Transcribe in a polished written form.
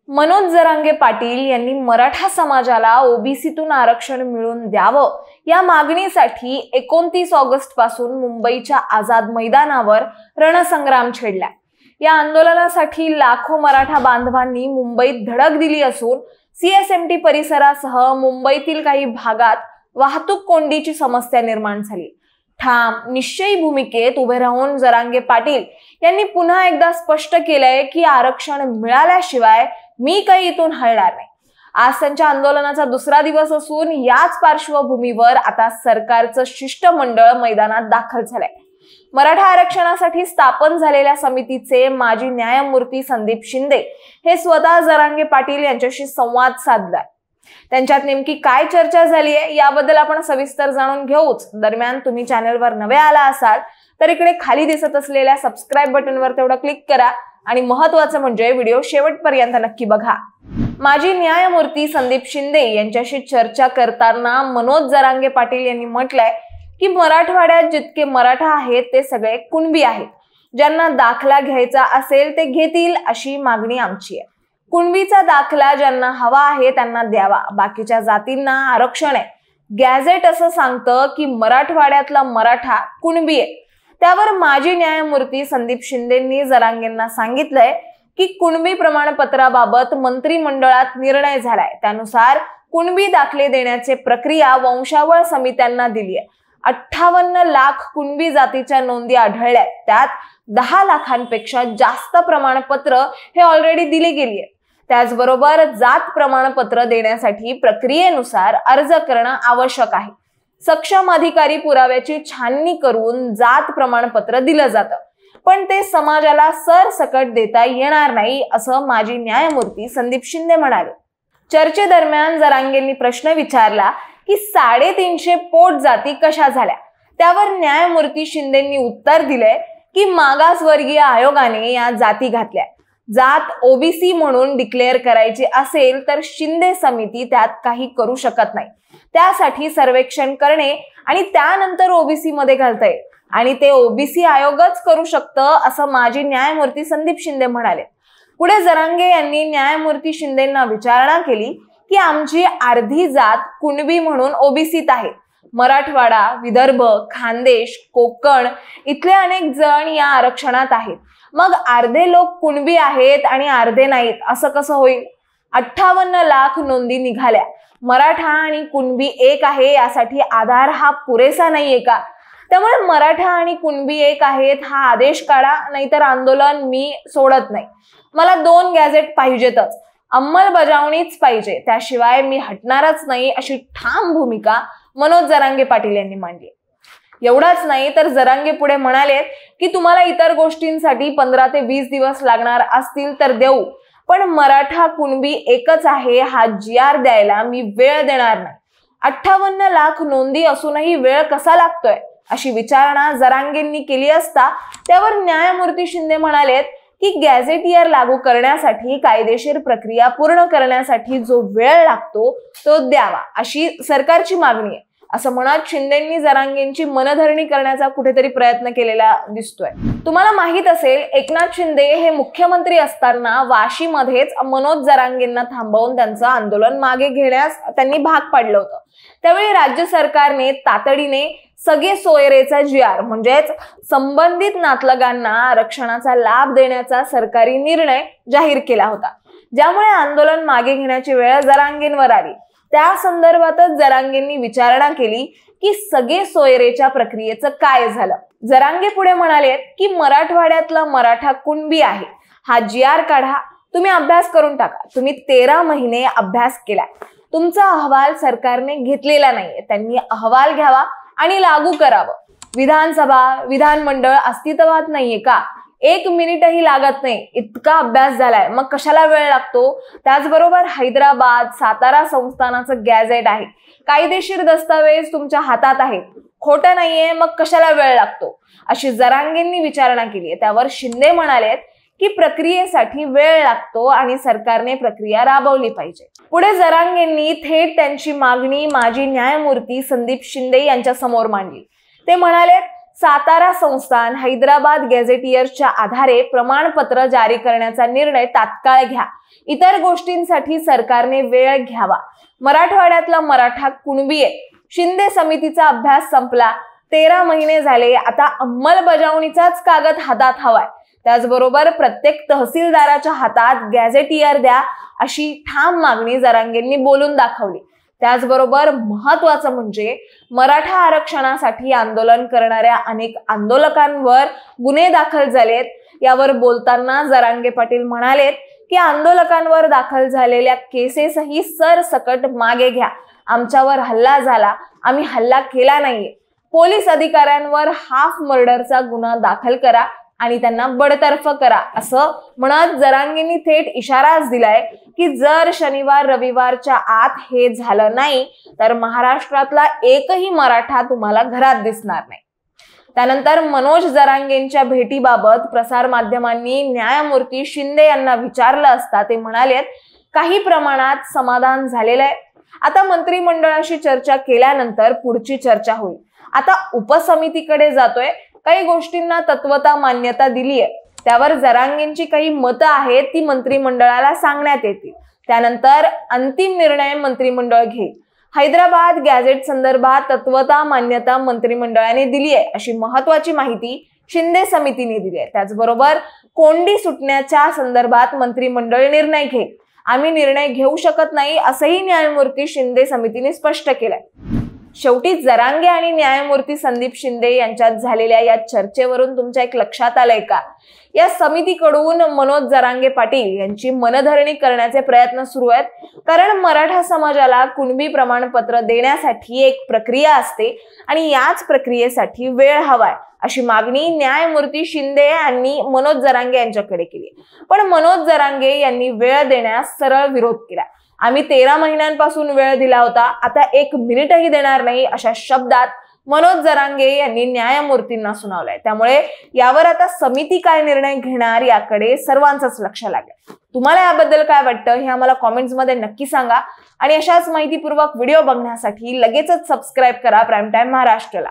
मनोज जरांगे पाटील यांनी मराठा समाजाला ओबीसीतून आरक्षण मिळवून द्यावं या मागणीसाठी 29 ऑगस्ट पासून मुंबईच्या आझाद मैदानावर रणसंग्राम छेडला। या आंदोलनासाठी लाखो मराठा बांधवांनी मुंबईत धडक दिली असून सीएसएमटी परिसरासह मुंबईतील काही भागात वाहतूक कोंडीची समस्या निर्माण झाली। ठाम निश्चयी भूमिकेत उभे राहून जरांगे पाटील यांनी पुन्हा एकदा स्पष्ट केलंय की आरक्षण मिळाल्याशिवाय मी काही इथून हलणार नाही। आज त्यांच्या आंदोलनाचा दुसरा दिवस असून याच पार्श्वभूमीवर आता सरकारचं शिष्टमंडळ मैदानात दाखल झालंय। मराठा आरक्षणासाठी स्थापन झालेल्या समितीचे माजी न्यायमूर्ती संदीप शिंदे हे स्वतः जरांगे पाटील यांच्याशी संवाद साधलाय। त्यांच्यात नेमकी काय चर्चा झाली आहे याबद्दल आपण सविस्तर जाणून घेऊच। दरम्यान तुम्ही चॅनलवर नवे आला असाल तर इकडे खाली दिसत असलेल्या सबस्क्राइब बटनवर तेवढं क्लिक करा आणि महत्त्वाचं म्हणजे व्हिडिओ शेवटपर्यंत नक्की बघा। माजी न्यायमूर्ती संदीप शिंदे यांच्याशी चर्चा करताना मनोज जरांगे पाटील यांनी म्हटलंय की मराठवाड्यात जितके मराठा आहेत ते सगळे कुणबी आहेत। ज्यांना दाखला घ्यायचा असेल ते घेतील अशी मागणी आमची आहे। कुणबीचा दाखला ज्यांना हवा आहे त्यांना द्यावा, बाकीच्या जातींना आरक्षण आहे। गॅझेट असं सांगतं की मराठवाड्यातला मराठा कुणबी आहे। त्यावर माजी न्यायमूर्ती संदीप शिंदेंनी जरांगेंना सांगितलंय की कुणबी प्रमाणपत्राबाबत मंत्रिमंडळात निर्णय झालाय। त्यानुसार कुणबी दाखले देण्याची प्रक्रिया वंशावळ समित्यांना दिली आहे। 58 लाख कुणबी जातीच्या नोंदी आढळल्या। त्यात 10 लाखांपेक्षा जास्त प्रमाणपत्र हे ऑलरेडी दिली गेली आहे। त्याचबरोबर जात प्रमाणपत्र देण्यासाठी प्रक्रियेनुसार अर्ज करणं आवश्यक आहे। सक्षम अधिकारी पुराव्याची छाननी करून जात प्रमाणपत्र दिलं जातं, पण ते समाजाला सरसकट देता येणार नाही असं माजी न्यायमूर्ती संदीप शिंदे म्हणाले। चर्चेदरम्यान जरांगेंनी प्रश्न विचारला की 350 पोट जाती कशा झाल्या। त्यावर न्यायमूर्ती शिंदेंनी उत्तर दिलंय की मागासवर्गीय आयोगाने या जाती घातल्या। जात ओबीसी म्हणून डिक्लेअर करायची असेल तर शिंदे समिती त्यात काही करू शकत नाही। त्यासाठी सर्वेक्षण करणे आणि त्यानंतर ओबीसी मध्ये घालता येईल आणि ते ओबीसी आयोगच करू शकतं असं माजी न्यायमूर्ती संदीप शिंदे म्हणाले। पुढे जरांगे यांनी न्यायमूर्ती शिंदेंना विचारणा केली की आमची अर्धी जात कुणबी म्हणून ओबीसीत आहे। मराठवाडा, विदर्भ, खानदेश, कोकण इथले अनेक जण या आरक्षणात आहेत। मग अर्धे लोक कुणबी आहेत आणि अर्धे नाहीत असं कसं होईल? 58 लाख नोंदी निघाल्या। मराठा आणि कुणबी एक आहे यासाठी आधार हा पुरेसा नाहीये का? त्यामुळे मराठा आणि कुणबी एक आहेत हा आदेश काढा, नाहीतर आंदोलन मी सोडत नाही। मला 2 गॅझेट पाहिजेतच, अंमलबजावणीच पाहिजे, त्याशिवाय मी हटणारच नाही अशी ठाम भूमिका मनोज जरांगे पाटील यांनी मांडली। एवढाच नाही तर जरांगे पुढे म्हणाले की तुम्हाला इतर गोष्टींसाठी 15 ते 20 दिवस लागणार असतील तर देऊ, पण मराठा कुणबी एकच आहे हा GR द्यायला मी वेळ देणार नाही। 58 लाख नोंदी असूनही वेळ कसा लागतोय अशी विचारणा जरांगेंनी केली असता त्यावर न्यायमूर्ती शिंदे म्हणालेत की गॅझेटियर लागू करण्यासाठी कायदेशीर प्रक्रिया पूर्ण करण्यासाठी जो वेळ लागतो तो द्यावा अशी सरकारची मागणी आहे असं म्हणत शिंदेंनी जरांगेंची मनधरणी करण्याचा कुठेतरी प्रयत्न केलेला दिसतोय। तुम्हाला माहित असेल एकनाथ शिंदे हे मुख्यमंत्री असताना वाशीमध्येच मनोज जरांगेंना थांबवून त्यांचं आंदोलन मागे घेण्यास त्यांनी भाग पाडलं होतं। त्यावेळी राज्य सरकारने तातडीने सगळे सोयरेचा GR म्हणजेच संबंधित नातलगांना आरक्षणाचा लाभ देण्याचा सरकारी निर्णय जाहीर केला होता, ज्यामुळे आंदोलन मागे घेण्याची वेळ जरांगेंवर आली। त्या संदर्भातच जरांगेंनी विचारणा केली की सगळे सोयरेच्या प्रक्रियेचं काय झालं। जरांगे पुढे म्हणाले की मराठवाड्यातला मराठा कुणबी आहे हा GR काढा, तुम्ही अभ्यास करून टाका। तुम्ही 13 महिने अभ्यास केला, तुमचा अहवाल सरकारने घेतलेला नाहीये, त्यांनी अहवाल घ्यावा आणि लागू करावं। विधानसभा, विधानमंडळ अस्तित्वात नाहीये का? 1 मिनिटही लागत नाही इतका अभ्यास झालाय, मग कशाला वेळ लागतो? त्याचबरोबर हैदराबाद, सातारा संस्थानाचं गॅझेट आहे, कायदेशीर दस्तावेज तुमच्या हातात आहेत, खोटं नाहीये, मग कशाला वेळ लागतो अशी जरांगेंनी विचारणा केली। त्यावर शिंदे म्हणालेत की प्रक्रियेसाठी वेळ लागतो आणि सरकारने प्रक्रिया राबवली पाहिजे। पुढे जरांगेंनी थेट त्यांची मागणी माजी न्यायमूर्ती संदीप शिंदे यांच्या समोर मांडली। ते म्हणाले सातारा संस्थान हैदराबाद गॅझेटियर्सच्या आधारे प्रमाणपत्र जारी करण्याचा निर्णय तात्काळ घ्या. इतर गोष्टींसाठी सरकारने वेळ घ्यावा. मराठवाड्यातला मराठा कुणबी आहे. शिंदे समितीचा अभ्यास संपला. 13 महिने झाले. आता अंमलबजावणीचाच कागद हातात हवाय. त्याचबरोबर प्रत्येक तहसीलदाराच्या हातात गॅझेटियर द्या अशी ठाम मागणी जरांगेंनी बोलून दाखवली. त्याचबरोबर महत्वाचं म्हणजे मराठा आरक्षणासाठी आंदोलन करणाऱ्या अनेक आंदोलकांवर गुन्हे दाखल झालेत. यावर बोलताना जरांगे पाटील म्हणालेत की आंदोलकांवर दाखल झालेल्या केसेसही सरसकट मागे घ्या. आमच्यावर हल्ला झाला, आम्ही हल्ला केला नाहीये. पोलीस अधिकाऱ्यांवर हाफ मर्डरचा गुन्हा दाखल करा आणि त्यांना बडतर्फ करा असं म्हणत जरांगेंनी थेट इशाराच दिलाय की जर शनिवार रविवारच्या आत हे झालं नाही तर महाराष्ट्रातला एकही मराठा तुम्हाला घरात दिसणार नाही. त्यानंतर मनोज जरांगेंच्या भेटीबाबत प्रसार माध्यमांनी न्यायमूर्ती शिंदे यांना विचारलं असता ते म्हणालेत काही प्रमाणात समाधान झालेलं आहे. आता मंत्रिमंडळाशी चर्चा केल्यानंतर पुढची चर्चा होईल. आता उपसमितीकडे जातोय. काही गोष्टींना तत्वता मान्यता दिली आहे. त्यावर जरांगेंची काही मतं आहेत ती मंत्रिमंडळाला सांगण्यात येतील. त्यानंतर अंतिम निर्णय मंत्रिमंडळ घेईल. हैदराबाद गॅझेट संदर्भात तत्वता मान्यता मंत्रिमंडळाने दिली आहे अशी महत्वाची माहिती शिंदे समितीने दिली आहे. त्याचबरोबर कोंडी सुटण्याच्या संदर्भात मंत्रिमंडळ निर्णय घेईल. आम्ही निर्णय घेऊ शकत नाही असंही न्यायमूर्ती शिंदे समितीने स्पष्ट केलंय. शेवटी जरांगे आणि न्यायमूर्ती संदीप शिंदे यांच्यात झालेल्या या चर्चेवरून तुमच्या एक लक्षात आलंय का? या समितीकडून मनोज जरांगे पाटील यांची मनधरणी करण्याचे प्रयत्न सुरू आहेत. कारण मराठा समाजाला कुणबी प्रमाणपत्र देण्यासाठी एक प्रक्रिया असते आणि याच प्रक्रियेसाठी वेळ हवाय अशी मागणी न्यायमूर्ती शिंदे यांनी मनोज जरांगे यांच्याकडे केली. पण मनोज जरांगे यांनी वेळ देण्यास सरळ विरोध केला. आम्ही 13 महिन्यांपासून वेळ दिला होता, आता 1 मिनिटही देणार नाही अशा शब्दात मनोज जरांगे यांनी न्यायमूर्तींना सुनावलंय. त्यामुळे यावर आता समिती काय निर्णय घेणार याकडे सर्वांचंच लक्ष लागेल. तुम्हाला याबद्दल काय वाटतं हे आम्हाला कॉमेंट्समध्ये नक्की सांगा आणि अशाच माहितीपूर्वक व्हिडिओ बघण्यासाठी लगेचच सबस्क्राईब करा प्राईम टाइम महाराष्ट्रला.